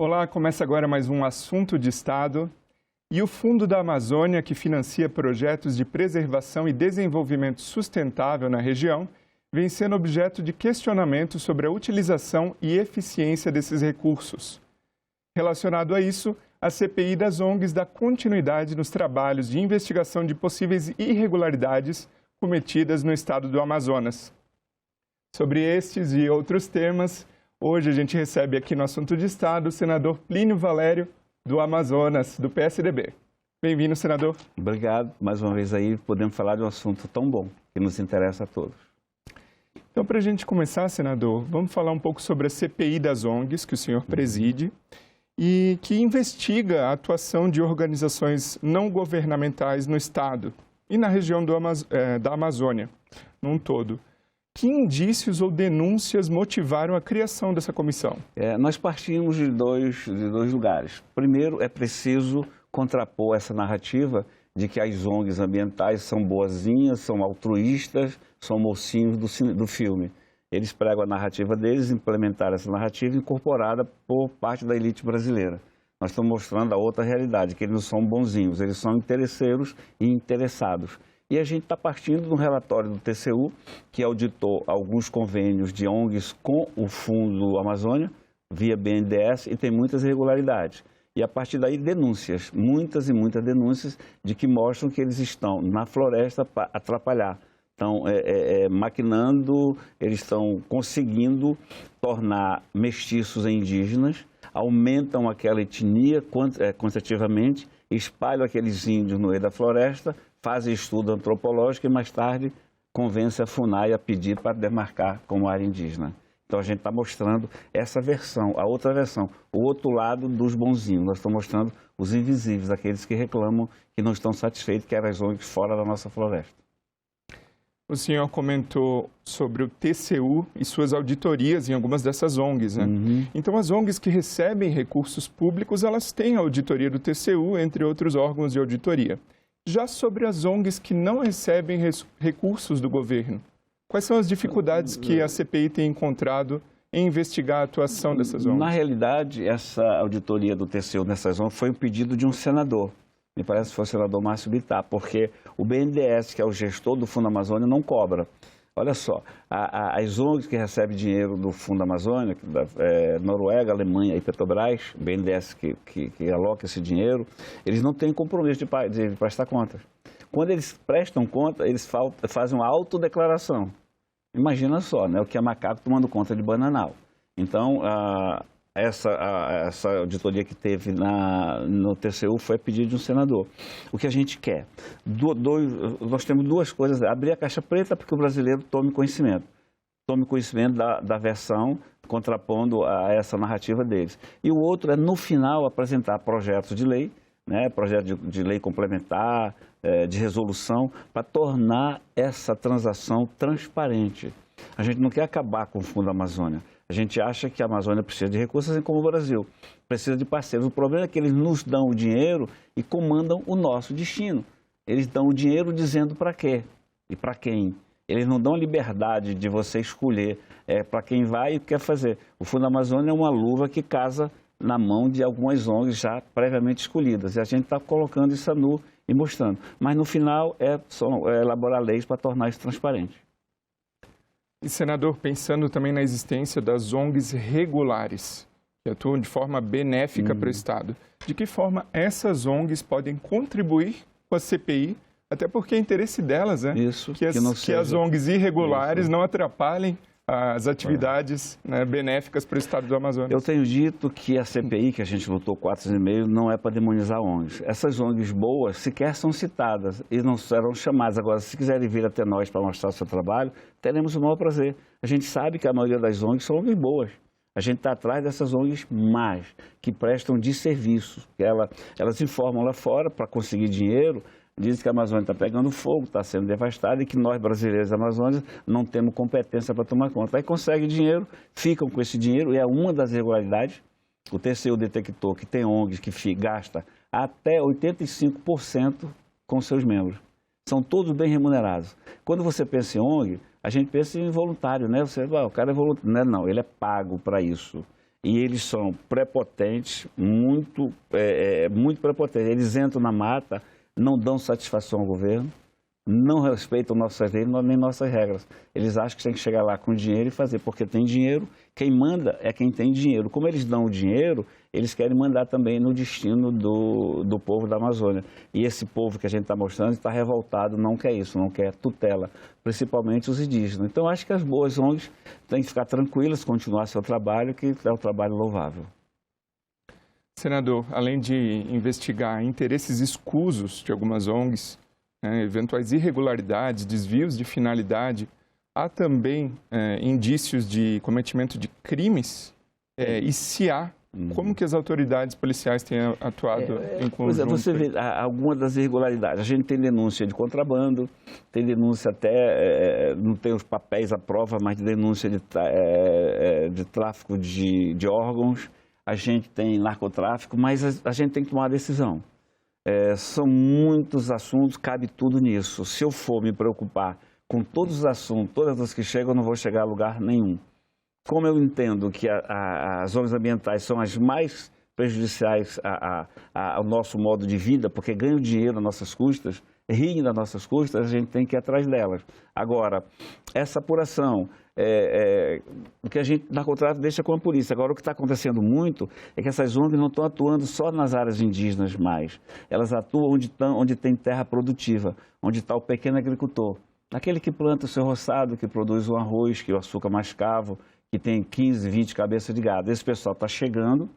Olá, começa agora mais um Assunto de Estado. E o Fundo da Amazônia, que financia projetos de preservação e desenvolvimento sustentável na região, vem sendo objeto de questionamento sobre a utilização e eficiência desses recursos. Relacionado a isso, a CPI das ONGs dá continuidade nos trabalhos de investigação de possíveis irregularidades cometidas no estado do Amazonas. Sobre estes e outros temas, hoje a gente recebe aqui no Assunto de Estado o senador Plínio Valério, do Amazonas, do PSDB. Bem-vindo, senador. Obrigado. Mais uma vez aí, podemos falar de um assunto tão bom, que nos interessa a todos. Então, para a gente começar, senador, vamos falar um pouco sobre a CPI das ONGs, que o senhor preside, e que investiga a atuação de organizações não governamentais no Estado e na região da Amazônia, num todo. Que indícios ou denúncias motivaram a criação dessa comissão? Nós partimos de dois lugares. Primeiro, é preciso contrapor essa narrativa de que as ONGs ambientais são boazinhas, são altruístas, são mocinhos do filme. Eles pregam a narrativa deles, implementaram essa narrativa incorporada por parte da elite brasileira. Nós estamos mostrando a outra realidade, que eles não são bonzinhos, eles são interesseiros e interessados. E a gente está partindo de um relatório do TCU, que auditou alguns convênios de ONGs com o Fundo Amazônia, via BNDES, e tem muitas irregularidades. E a partir daí, denúncias, muitas e muitas denúncias, de que mostram que eles estão na floresta para atrapalhar. Estão maquinando, eles estão conseguindo tornar mestiços em indígenas, aumentam aquela etnia quantitativamente, espalham aqueles índios no meio da floresta, fazem estudo antropológico e mais tarde convence a FUNAI a pedir para demarcar como área indígena. Então a gente está mostrando essa versão, a outra versão, o outro lado dos bonzinhos. Nós estamos mostrando os invisíveis, aqueles que reclamam que não estão satisfeitos que eram as ONGs fora da nossa floresta. O senhor comentou sobre o TCU e suas auditorias em algumas dessas ONGs, né? Então, as ONGs que recebem recursos públicos, elas têm a auditoria do TCU, entre outros órgãos de auditoria. Já sobre as ONGs que não recebem recursos do governo, quais são as dificuldades que a CPI tem encontrado em investigar a atuação dessas ONGs? Na realidade, essa auditoria do TCU nessas ONGs foi um pedido de um senador. Me parece que foi o senador Márcio Bittar, porque o BNDES, que é o gestor do Fundo Amazônia, não cobra. Olha só, as ONGs que recebem dinheiro do Fundo Amazônia, Noruega, Alemanha e Petrobras, o BNDES que aloca esse dinheiro, eles não têm compromisso de prestar contas. Quando eles prestam conta, eles fazem uma autodeclaração. Imagina só, né, o que é macaco tomando conta de Bananal. Então, essa auditoria que teve no TCU foi a pedido de um senador. O que a gente quer? Nós temos duas coisas. Abrir a caixa preta para que o brasileiro tome conhecimento. Tome conhecimento da versão contrapondo a essa narrativa deles. E o outro é, no final, apresentar projetos de lei, né, projeto de lei complementar, de resolução, para tornar essa transação transparente. A gente não quer acabar com o Fundo Amazônia. A gente acha que a Amazônia precisa de recursos, assim como o Brasil. Precisa de parceiros. O problema é que eles nos dão o dinheiro e comandam o nosso destino. Eles dão o dinheiro dizendo para quê e para quem. Eles não dão a liberdade de você escolher para quem vai e o que quer fazer. O Fundo Amazônia é uma luva que casa na mão de algumas ONGs já previamente escolhidas. E a gente está colocando isso a nu e mostrando. Mas no final é elaborar leis para tornar isso transparente. E, senador, pensando também na existência das ONGs regulares, que atuam de forma benéfica para o Estado, de que forma essas ONGs podem contribuir com a CPI, até porque é interesse delas, né? Isso, que as ONGs irregulares não atrapalhem as atividades benéficas para o Estado do Amazonas. Eu tenho dito que a CPI, que a gente lutou 4 anos e meio, não é para demonizar ONGs. Essas ONGs boas sequer são citadas e não serão chamadas. Agora, se quiserem vir até nós para mostrar o seu trabalho, teremos o maior prazer. A gente sabe que a maioria das ONGs são ONGs boas. A gente está atrás dessas ONGs más, que prestam desserviço. Elas informam lá fora para conseguir dinheiro. Dizem que a Amazônia está pegando fogo, está sendo devastada e que nós, brasileiros da Amazônia, não temos competência para tomar conta. Aí conseguem dinheiro, ficam com esse dinheiro, e é uma das irregularidades. O TCU detectou que tem ONGs que gasta até 85% com seus membros. São todos bem remunerados. Quando você pensa em ONG, a gente pensa em voluntário, né? O cara é voluntário. Não, ele é pago para isso. e eles são prepotentes, muito prepotentes. Eles entram na mata, não dão satisfação ao governo, não respeitam nossas leis nem nossas regras. Eles acham que tem que chegar lá com dinheiro e fazer, porque tem dinheiro, quem manda é quem tem dinheiro. Como eles dão o dinheiro, eles querem mandar também no destino do povo da Amazônia. E esse povo que a gente está mostrando está revoltado, não quer isso, não quer tutela, principalmente os indígenas. Então, acho que as boas ONGs têm que ficar tranquilas, continuar seu trabalho, que é um trabalho louvável. Senador, além de investigar interesses escusos de algumas ONGs, eventuais irregularidades, desvios de finalidade, há também indícios de cometimento de crimes? E se há, como que as autoridades policiais têm atuado em conjunto? Você vê algumas das irregularidades. A gente tem denúncia de contrabando, tem denúncia até, não tem os papéis à prova, mas de denúncia de tráfico de órgãos. A gente tem narcotráfico, mas a gente tem que tomar uma decisão. São muitos assuntos, cabe tudo nisso. Se eu for me preocupar com todos os assuntos, todas as que chegam, eu não vou chegar a lugar nenhum. Como eu entendo que as ONGs ambientais são as mais prejudiciais ao nosso modo de vida, porque ganham dinheiro às nossas custas, riem das nossas custas, a gente tem que ir atrás delas. Agora, essa apuração, o que a gente, narcotráfico, deixa com a polícia. Agora, o que está acontecendo muito é que essas ONGs não estão atuando só nas áreas indígenas mais. Elas atuam onde tem terra produtiva, onde está o pequeno agricultor. Aquele que planta o seu roçado, que produz o arroz, que o açúcar mascavo, que tem 15, 20 cabeças de gado. Esse pessoal está chegando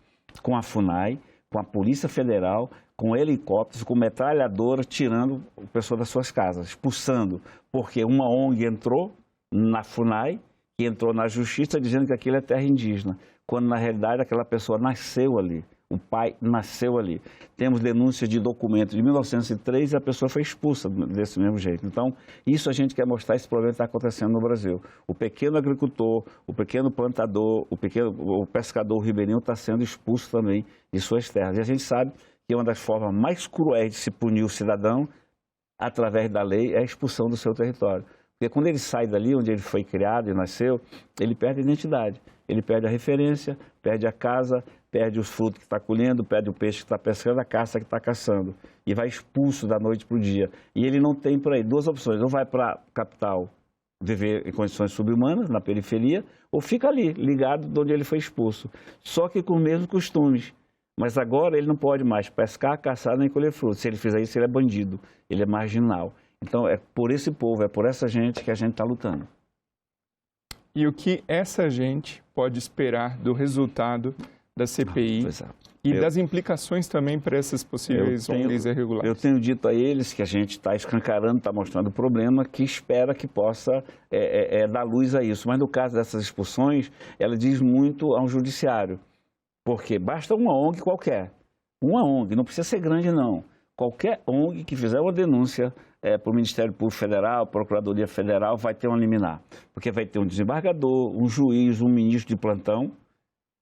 com a FUNAI, com a Polícia Federal, com helicópteros, com metralhadora, tirando o pessoal das suas casas, expulsando, porque uma ONG entrou na FUNAI, que entrou na Justiça dizendo que aquilo é terra indígena, quando na realidade aquela pessoa nasceu ali, o pai nasceu ali. Temos denúncia de documento de 1903 e a pessoa foi expulsa desse mesmo jeito. Então, isso a gente quer mostrar, esse problema está acontecendo no Brasil. O pequeno agricultor, o pequeno plantador, o pescador ribeirinho está sendo expulso também de suas terras. E a gente sabe que uma das formas mais cruéis de se punir o cidadão, através da lei, é a expulsão do seu território. Porque quando ele sai dali, onde ele foi criado e nasceu, ele perde a identidade, ele perde a referência, perde a casa, perde os frutos que está colhendo, perde o peixe que está pescando, a caça que está caçando. E vai expulso da noite para o dia. E ele não tem por aí duas opções, ou vai para a capital viver em condições subhumanas, na periferia, ou fica ali, ligado de onde ele foi expulso. Só que com os mesmos costumes. Mas agora ele não pode mais pescar, caçar, nem colher frutos. Se ele fizer isso, ele é bandido, ele é marginal. Então, é por esse povo, é por essa gente que a gente está lutando. E o que essa gente pode esperar do resultado da CPI e das implicações também para essas possíveis ONGs irregulares? Eu tenho dito a eles que a gente está escancarando, está mostrando o problema, que espera que possa dar luz a isso. Mas no caso dessas expulsões, ela diz muito ao judiciário. Porque basta uma ONG qualquer, uma ONG, não precisa ser grande não, qualquer ONG que fizer uma denúncia para o Ministério Público Federal, Procuradoria Federal, vai ter uma liminar. Porque vai ter um desembargador, um juiz, um ministro de plantão,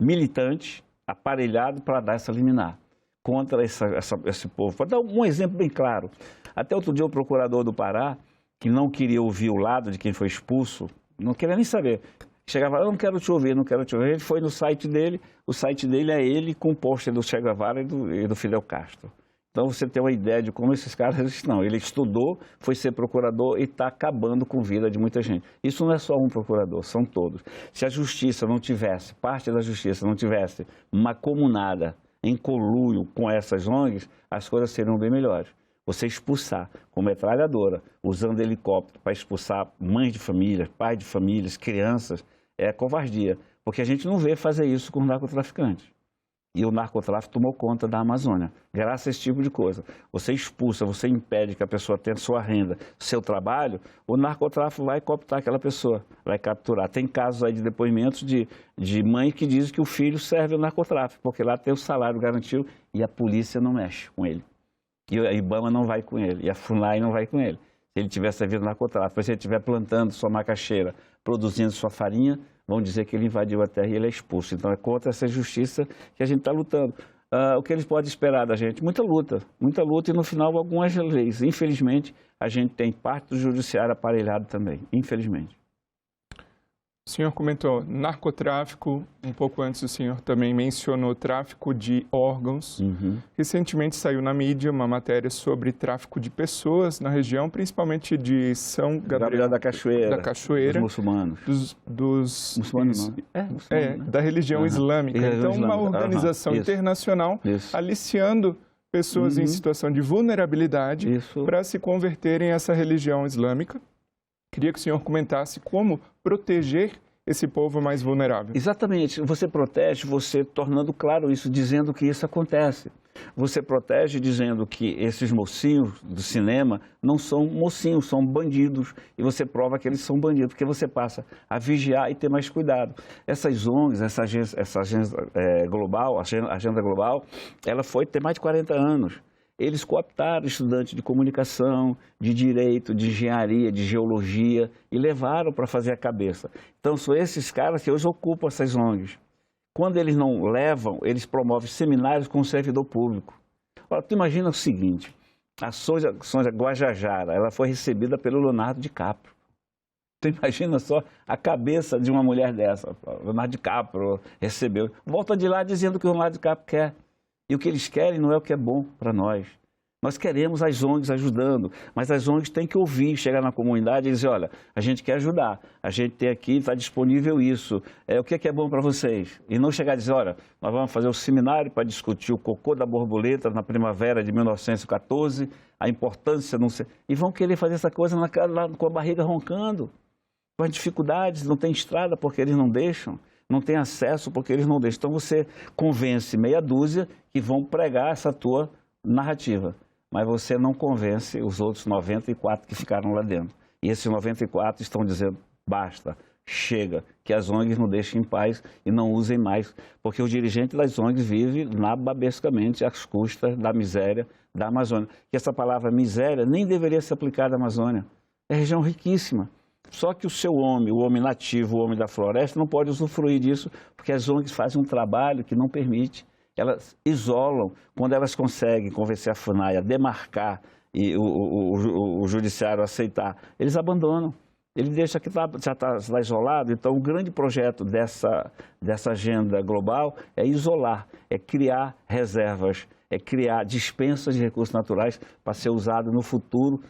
militante, aparelhado para dar essa liminar contra esse povo. Para dar um exemplo bem claro, até outro dia o procurador do Pará, que não queria ouvir o lado de quem foi expulso, não queria nem saber, chegava, eu não quero te ouvir, não quero te ouvir. Ele foi no site dele, o site dele é ele com o pôster do Che Guevara e do Fidel Castro. Então você tem uma ideia de como esses caras estão. Ele estudou, foi ser procurador e está acabando com a vida de muita gente. Isso não é só um procurador, são todos. Se a justiça não tivesse, parte da justiça não tivesse macomunada em conluio com essas ONGs, as coisas seriam bem melhores. Você expulsar com metralhadora, usando helicóptero para expulsar mães de famílias, pais de famílias, crianças, é covardia. Porque a gente não vê fazer isso com os narcotraficantes. E o narcotráfico tomou conta da Amazônia, graças a esse tipo de coisa. Você expulsa, você impede que a pessoa tenha sua renda, seu trabalho, o narcotráfico vai cooptar aquela pessoa, vai capturar. Tem casos aí de depoimentos de mãe que dizem que o filho serve ao narcotráfico, porque lá tem o salário garantido e a polícia não mexe com ele. E a IBAMA não vai com ele, e a FUNAI não vai com ele. Se ele tiver servido narcotráfico, se ele estiver plantando sua macaxeira, produzindo sua farinha, vão dizer que ele invadiu a terra e ele é expulso. Então é contra essa justiça que a gente está lutando. O que eles podem esperar da gente? Muita luta e no final algumas leis. Infelizmente, a gente tem parte do judiciário aparelhado também, infelizmente. O senhor comentou narcotráfico, um pouco antes o senhor também mencionou tráfico de órgãos. Recentemente saiu na mídia uma matéria sobre tráfico de pessoas na região, principalmente de São Gabriel da Cachoeira, dos muçulmanos. Dos muçulmanos não. da religião islâmica. Então, uma organização internacional aliciando pessoas em situação de vulnerabilidade para se converterem a essa religião islâmica. Queria que o senhor comentasse como proteger esse povo mais vulnerável. Exatamente. Você protege, você tornando claro isso, dizendo que isso acontece. Você protege dizendo que esses mocinhos do cinema não são mocinhos, são bandidos. E você prova que eles são bandidos, porque você passa a vigiar e ter mais cuidado. Essas ONGs, essa agenda global, agenda global, ela tem mais de 40 anos. Eles cooptaram estudantes de comunicação, de direito, de engenharia, de geologia e levaram para fazer a cabeça. Então, são esses caras que hoje ocupam essas ONGs. Quando eles não levam, eles promovem seminários com o servidor público. Olha, tu imagina o seguinte, a Sonja Guajajara, ela foi recebida pelo Leonardo DiCaprio. Tu imagina só a cabeça de uma mulher dessa. O Leonardo DiCaprio recebeu. Volta de lá dizendo que o Leonardo DiCaprio quer. E o que eles querem não é o que é bom para nós. Nós queremos as ONGs ajudando, mas as ONGs têm que ouvir, chegar na comunidade e dizer, olha, a gente quer ajudar, a gente tem aqui, está disponível isso, o que é bom para vocês? E não chegar a dizer, olha, nós vamos fazer um seminário para discutir o cocô da borboleta na primavera de 1914, a importância, não sei, e vão querer fazer essa coisa lá com a barriga roncando, com as dificuldades, não tem estrada porque eles não deixam. Não tem acesso porque eles não deixam. Então você convence meia dúzia que vão pregar essa tua narrativa, mas você não convence os outros 94 que ficaram lá dentro. E esses 94 estão dizendo, basta, chega, que as ONGs não deixem em paz e não usem mais, porque o dirigente das ONGs vive nababescamente às custas da miséria da Amazônia. E essa palavra miséria nem deveria ser aplicada à Amazônia. É região riquíssima. Só que o seu homem, o homem nativo, o homem da floresta, não pode usufruir disso, porque as ONGs fazem um trabalho que não permite. Elas isolam, quando elas conseguem convencer a FUNAI a demarcar e o judiciário aceitar, eles abandonam. Ele deixa que já está isolado. Então, o grande projeto dessa agenda global é isolar, é criar reservas, é criar dispensas de recursos naturais para ser usado no futuro,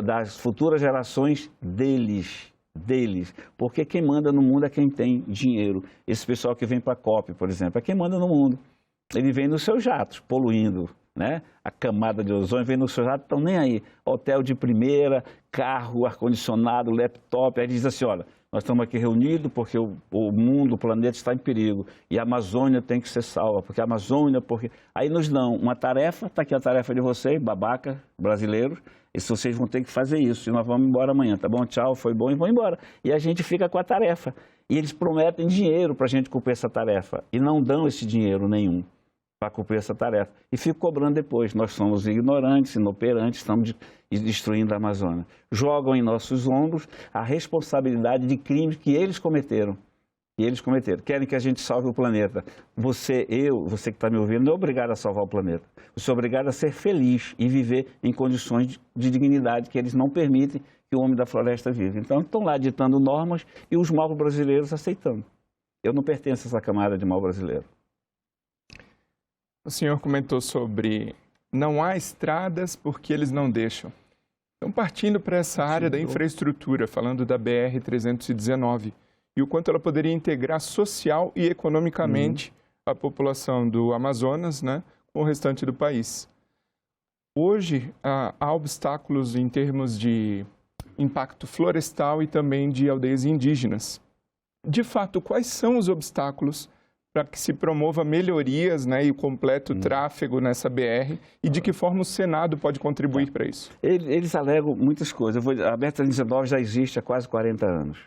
das futuras gerações deles. Porque quem manda no mundo é quem tem dinheiro. Esse pessoal que vem para a COP, por exemplo, é quem manda no mundo. Ele vem nos seus jatos, poluindo, né? A camada de ozônio vem nos seus jatos, estão nem aí. Hotel de primeira, carro, ar-condicionado, laptop. Aí diz assim, olha, nós estamos aqui reunidos porque o mundo, o planeta está em perigo. E a Amazônia tem que ser salva, porque a Amazônia... Aí nos dão uma tarefa, está aqui a tarefa de vocês, babaca, brasileiros, e vocês vão ter que fazer isso, e nós vamos embora amanhã, tá bom? Tchau, foi bom, e vão embora. E a gente fica com a tarefa. E eles prometem dinheiro para a gente cumprir essa tarefa, e não dão esse dinheiro nenhum para cumprir essa tarefa. E ficam cobrando depois. Nós somos ignorantes, inoperantes, estamos destruindo a Amazônia. Jogam em nossos ombros a responsabilidade de crimes que eles cometeram. E eles cometeram. Querem que a gente salve o planeta. Você que está me ouvindo, não é obrigado a salvar o planeta. Você é obrigado a ser feliz e viver em condições de dignidade que eles não permitem que o homem da floresta vive. Então, estão lá ditando normas e os maus brasileiros aceitando. Eu não pertenço a essa camada de mau brasileiro. O senhor comentou sobre não há estradas porque eles não deixam. Então, partindo para essa área da infraestrutura, falando da BR-319, e o quanto ela poderia integrar social e economicamente a população do Amazonas, né, com o restante do país. Hoje, há obstáculos em termos de impacto florestal e também de aldeias indígenas. De fato, quais são os obstáculos para que se promova melhorias, né, e o completo tráfego nessa BR, e de que forma o Senado pode contribuir para isso? Eles alegam muitas coisas. A BR-319 já existe há quase 40 anos.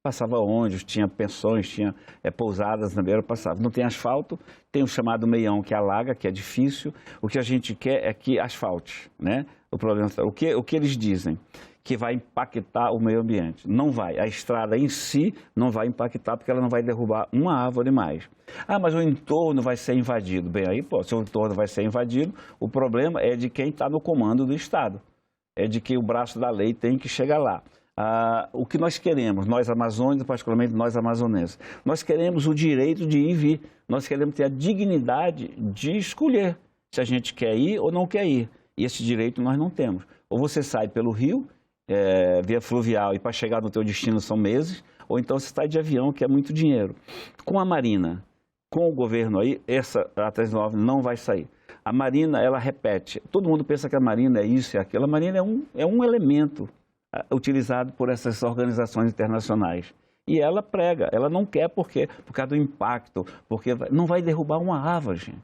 Passava ônibus, tinha pensões, tinha pousadas na beira, passava. Não tem asfalto, tem o chamado meião que alaga, que é difícil. O que a gente quer é que asfalte, né? O problema, o que eles dizem? Que vai impactar o meio ambiente. Não vai. A estrada em si não vai impactar porque ela não vai derrubar uma árvore mais. Ah, mas o entorno vai ser invadido. Bem, aí, pô, se o entorno vai ser invadido, o problema é de quem está no comando do Estado. É de que o braço da lei tem que chegar lá. O que nós queremos, nós amazônicos, particularmente nós amazonenses, nós queremos o direito de ir e vir, nós queremos ter a dignidade de escolher se a gente quer ir ou não quer ir. E esse direito nós não temos. Ou você sai pelo rio, via fluvial, e para chegar no teu destino são meses, ou então você sai de avião, que é muito dinheiro. Com a Marina, com o governo aí, essa A319 não vai sair. A Marina, ela repete. Todo mundo pensa que a Marina é isso e aquilo. A Marina é um elemento utilizado por essas organizações internacionais. E ela prega, ela não quer por causa do impacto, porque não vai derrubar uma árvore, gente.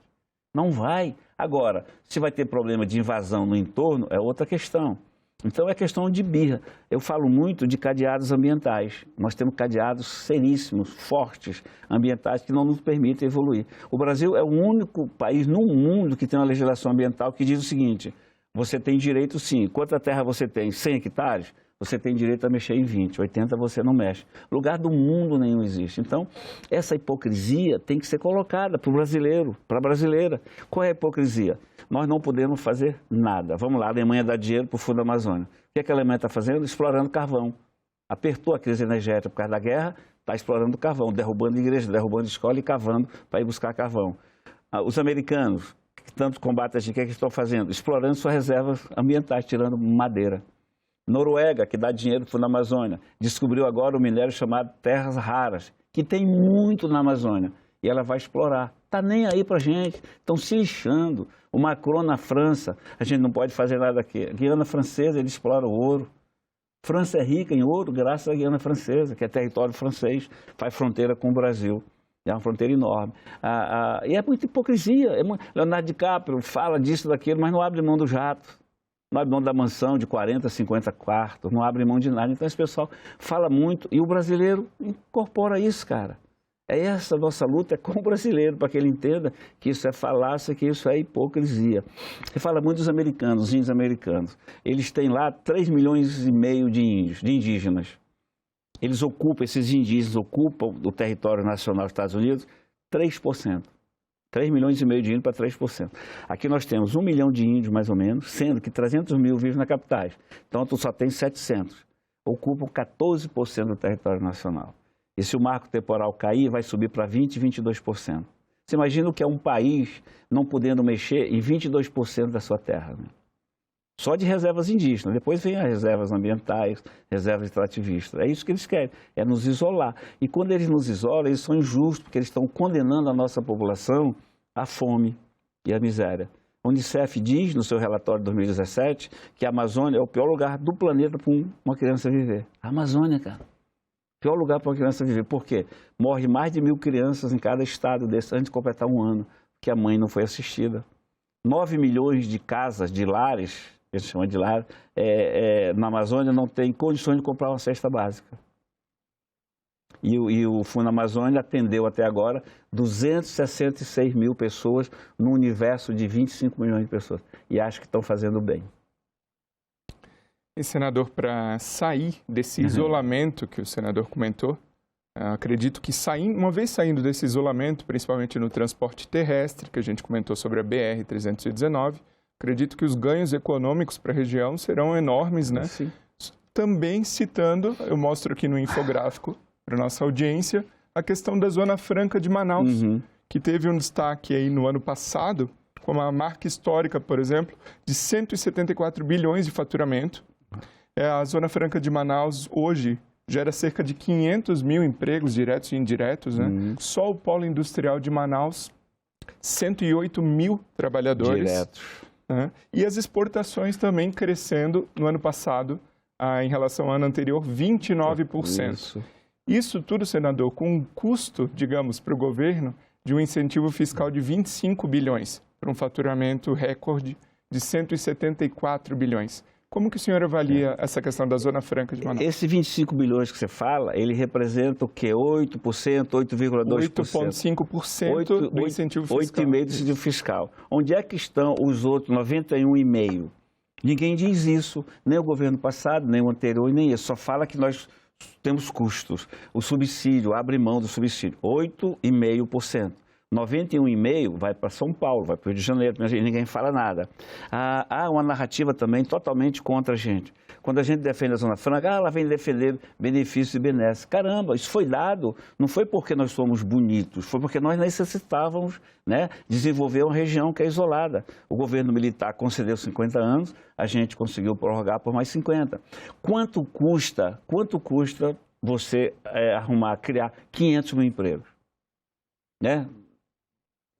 Não vai. Agora, se vai ter problema de invasão no entorno, é outra questão. Então, é questão de birra. Eu falo muito de cadeados ambientais. Nós temos cadeados seríssimos, fortes, ambientais, que não nos permitem evoluir. O Brasil é o único país no mundo que tem uma legislação ambiental que diz o seguinte: você tem direito, sim. Quanta terra você tem? 100 hectares? Você tem direito a mexer em 20, 80 você não mexe. Lugar do mundo nenhum existe. Então, essa hipocrisia tem que ser colocada para o brasileiro, para a brasileira. Qual é a hipocrisia? Nós não podemos fazer nada. Vamos lá, a Alemanha dá dinheiro para o Fundo da Amazônia. O que a Alemanha está fazendo? Explorando carvão. Apertou a crise energética por causa da guerra, está explorando carvão, derrubando igreja, derrubando escola e cavando para ir buscar carvão. Os americanos, que tanto combatem a gente, o que é que estão fazendo? Explorando suas reservas ambientais, tirando madeira. Noruega, que dá dinheiro para o Fundo da Amazônia, descobriu agora um minério chamado terras raras, que tem muito na Amazônia, e ela vai explorar. Está nem aí para a gente, estão se lixando. O Macron na França, a gente não pode fazer nada aqui. A Guiana Francesa, ele explora o ouro. França é rica em ouro graças à Guiana Francesa, que é território francês, faz fronteira com o Brasil. É uma fronteira enorme. E é muita hipocrisia. Leonardo DiCaprio fala disso, daquilo, mas não abre mão do jato. Não abre mão da mansão de 40, 50 quartos, não abre mão de nada. Então esse pessoal fala muito e o brasileiro incorpora isso, cara. Essa nossa luta é com o brasileiro, para que ele entenda que isso é falácia, que isso é hipocrisia. Você fala muito dos americanos, os índios americanos. Eles têm lá 3,5 milhões de índios, de indígenas. Eles ocupam, esses indígenas ocupam do território nacional dos Estados Unidos 3%. 3,5 milhões de índios para 3%. Aqui nós temos 1 milhão de índios, mais ou menos, sendo que 300 mil vivem na capitais. Então, tu só tem 700. Ocupam 14% do território nacional. E se o marco temporal cair, vai subir para 20%, 22%. Você imagina o que é um país não podendo mexer em 22% da sua terra, né? Só de reservas indígenas. Depois vem as reservas ambientais, reservas extrativistas. É isso que eles querem, é nos isolar. E quando eles nos isolam, eles são injustos, porque eles estão condenando a nossa população à fome e à miséria. A Unicef diz, no seu relatório de 2017, que a Amazônia é o pior lugar do planeta para uma criança viver. A Amazônia, cara. Pior lugar para uma criança viver. Por quê? Morre mais de 1.000 crianças em cada estado desse antes de completar um ano, porque a mãe não foi assistida. 9 milhões de casas, de lares, que a gente chama de lar, na Amazônia não tem condições de comprar uma cesta básica. E o Fundo Amazônia atendeu até agora 266 mil pessoas no universo de 25 milhões de pessoas. E acho que estão fazendo bem. E, senador, para sair desse isolamento que o senador comentou, acredito que uma vez saindo desse isolamento, principalmente no transporte terrestre, que a gente comentou sobre a BR-319, acredito que os ganhos econômicos para a região serão enormes, né? Sim. Também citando, eu mostro aqui no infográfico para a nossa audiência, a questão da Zona Franca de Manaus, que teve um destaque aí no ano passado, com uma marca histórica, por exemplo, de 174 bilhões de faturamento. A Zona Franca de Manaus hoje gera cerca de 500 mil empregos diretos e indiretos, né? Só o polo industrial de Manaus, 108 mil trabalhadores. Diretos. Né? E as exportações também crescendo no ano passado, em relação ao ano anterior, 29%. Isso tudo, senador, com um custo, digamos, para o governo, de um incentivo fiscal de 25 bilhões, para um faturamento recorde de 174 bilhões. Como que o senhor avalia essa questão da Zona Franca de Manaus? Esse 25 bilhões que você fala, ele representa o quê? 8%, 8,2%? 8,5% do incentivo fiscal. 8,5% do incentivo fiscal. Onde é que estão os outros 91,5%? Ninguém diz isso, nem o governo passado, nem o anterior, nem esse. Só fala que nós temos custos. O subsídio, abre mão do subsídio, 8,5%. 91,5% vai para São Paulo, vai para o Rio de Janeiro, e ninguém fala nada. Há uma narrativa também totalmente contra a gente. Quando a gente defende a Zona Franca, ela vem defender benefícios e benesses. Caramba, isso foi dado, não foi porque nós somos bonitos, foi porque nós necessitávamos, né, desenvolver uma região que é isolada. O governo militar concedeu 50 anos, a gente conseguiu prorrogar por mais 50. Quanto custa você criar 500 mil empregos? Né?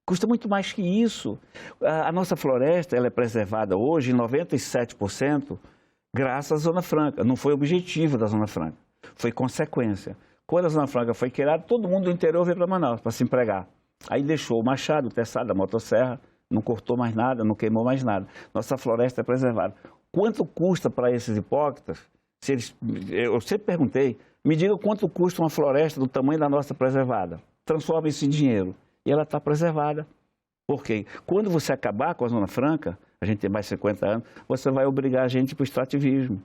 Custa muito mais que isso. A nossa floresta ela é preservada hoje em 97%, graças à Zona Franca. Não foi objetivo da Zona Franca, foi consequência. Quando a Zona Franca foi criada, todo mundo do interior veio para Manaus para se empregar. Aí deixou o machado, o teçado, a motosserra, não cortou mais nada, não queimou mais nada. Nossa floresta é preservada. Quanto custa para esses hipócritas? Eu sempre perguntei, me diga quanto custa uma floresta do tamanho da nossa preservada. Transforma isso em dinheiro. E ela está preservada. Por quê? Quando você acabar com a Zona Franca, a gente tem mais 50 anos, você vai obrigar a gente para o extrativismo.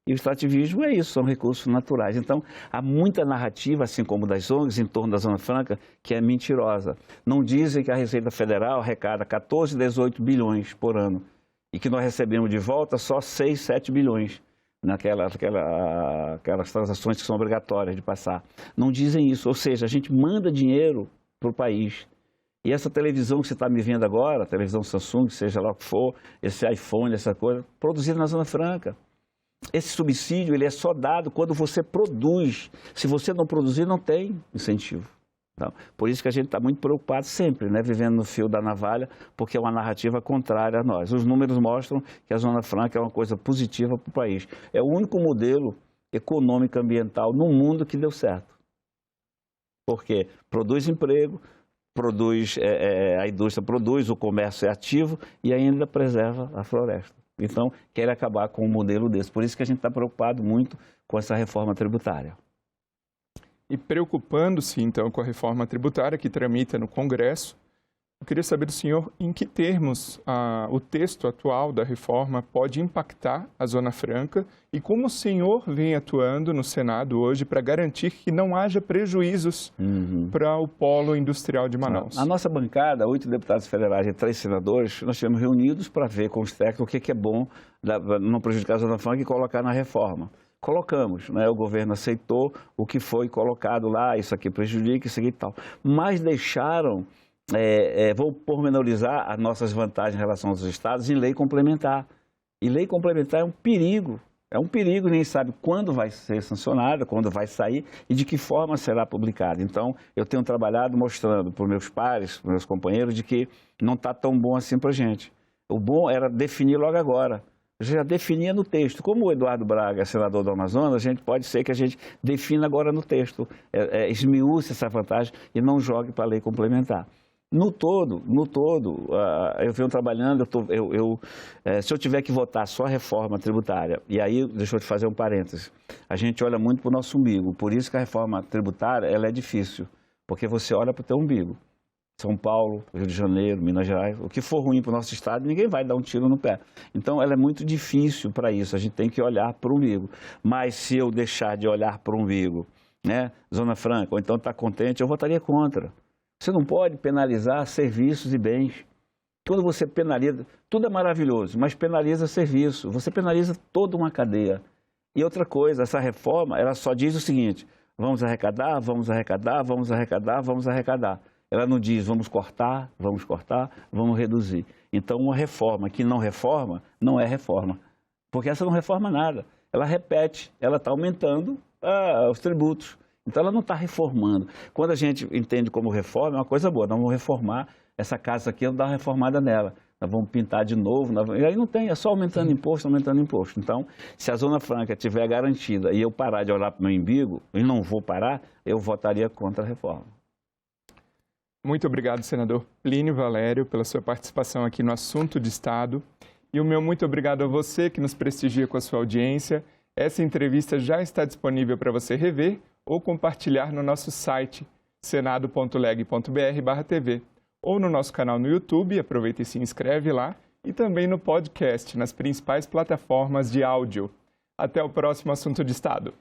E o extrativismo é isso, são recursos naturais. Então, há muita narrativa, assim como das ONGs, em torno da Zona Franca, que é mentirosa. Não dizem que a Receita Federal arrecada 14, 18 bilhões por ano e que nós recebemos de volta só 6, 7 bilhões aquelas transações que são obrigatórias de passar. Não dizem isso, ou seja, a gente manda dinheiro para o país. E essa televisão que você está me vendo agora, a televisão Samsung, seja lá o que for, esse iPhone, essa coisa, produzida na Zona Franca. Esse subsídio ele é só dado quando você produz. Se você não produzir, não tem incentivo. Então, por isso que a gente está muito preocupado sempre, né, vivendo no fio da navalha, porque é uma narrativa contrária a nós. Os números mostram que a Zona Franca é uma coisa positiva para o país. É o único modelo econômico ambiental no mundo que deu certo. Porque produz emprego, a indústria produz, o comércio é ativo e ainda preserva a floresta. Então, quer acabar com um modelo desse. Por isso que a gente está preocupado muito com essa reforma tributária. E preocupando-se, então, com a reforma tributária que tramita no Congresso, eu queria saber do senhor em que termos o texto atual da reforma pode impactar a Zona Franca e como o senhor vem atuando no Senado hoje para garantir que não haja prejuízos para o polo industrial de Manaus. A nossa bancada, 8 deputados federais e 3 senadores, nós estivemos reunidos para ver com os técnicos o que é bom não prejudicar a Zona Franca e colocar na reforma. Colocamos, né? O governo aceitou o que foi colocado lá, isso aqui prejudica, isso aqui e tal. Mas deixaram, vou pormenorizar as nossas vantagens em relação aos estados em lei complementar. E lei complementar é um perigo, nem sabe quando vai ser sancionada, quando vai sair e de que forma será publicada. Então, eu tenho trabalhado mostrando para os meus pares, para os meus companheiros, de que não está tão bom assim para a gente. O bom era definir logo agora. Já definia no texto. Como o Eduardo Braga é senador do Amazonas, pode ser que a gente defina agora no texto, esmiúce essa vantagem e não jogue para a lei complementar. No todo, eu venho trabalhando, se eu tiver que votar só a reforma tributária, e aí, deixa eu te fazer um parêntese, a gente olha muito para o nosso umbigo, por isso que a reforma tributária ela é difícil, porque você olha para o teu umbigo. São Paulo, Rio de Janeiro, Minas Gerais, o que for ruim para o nosso estado, ninguém vai dar um tiro no pé. Então, ela é muito difícil para isso, a gente tem que olhar para o umbigo. Mas se eu deixar de olhar para o umbigo, né, Zona Franca, ou então está contente, eu votaria contra. Você não pode penalizar serviços e bens. Quando você penaliza, tudo é maravilhoso, mas penaliza serviço, você penaliza toda uma cadeia. E outra coisa, essa reforma, ela só diz o seguinte, vamos arrecadar, vamos arrecadar, vamos arrecadar, vamos arrecadar. Ela não diz vamos cortar, vamos reduzir. Então, uma reforma que não reforma, não é reforma. Porque essa não reforma nada. Ela repete, ela está aumentando os tributos. Então, ela não está reformando. Quando a gente entende como reforma, é uma coisa boa. Nós vamos reformar essa casa aqui, vamos dar uma reformada nela. Nós vamos pintar de novo. E aí não tem, é só aumentando imposto, aumentando imposto. Então, se a Zona Franca estiver garantida e eu parar de olhar para o meu umbigo, e não vou parar, eu votaria contra a reforma. Muito obrigado, senador Plínio Valério, pela sua participação aqui no Assunto de Estado. E o meu muito obrigado a você que nos prestigia com a sua audiência. Essa entrevista já está disponível para você rever ou compartilhar no nosso site senado.leg.br/tv ou no nosso canal no YouTube, aproveita e se inscreve lá, e também no podcast, nas principais plataformas de áudio. Até o próximo Assunto de Estado.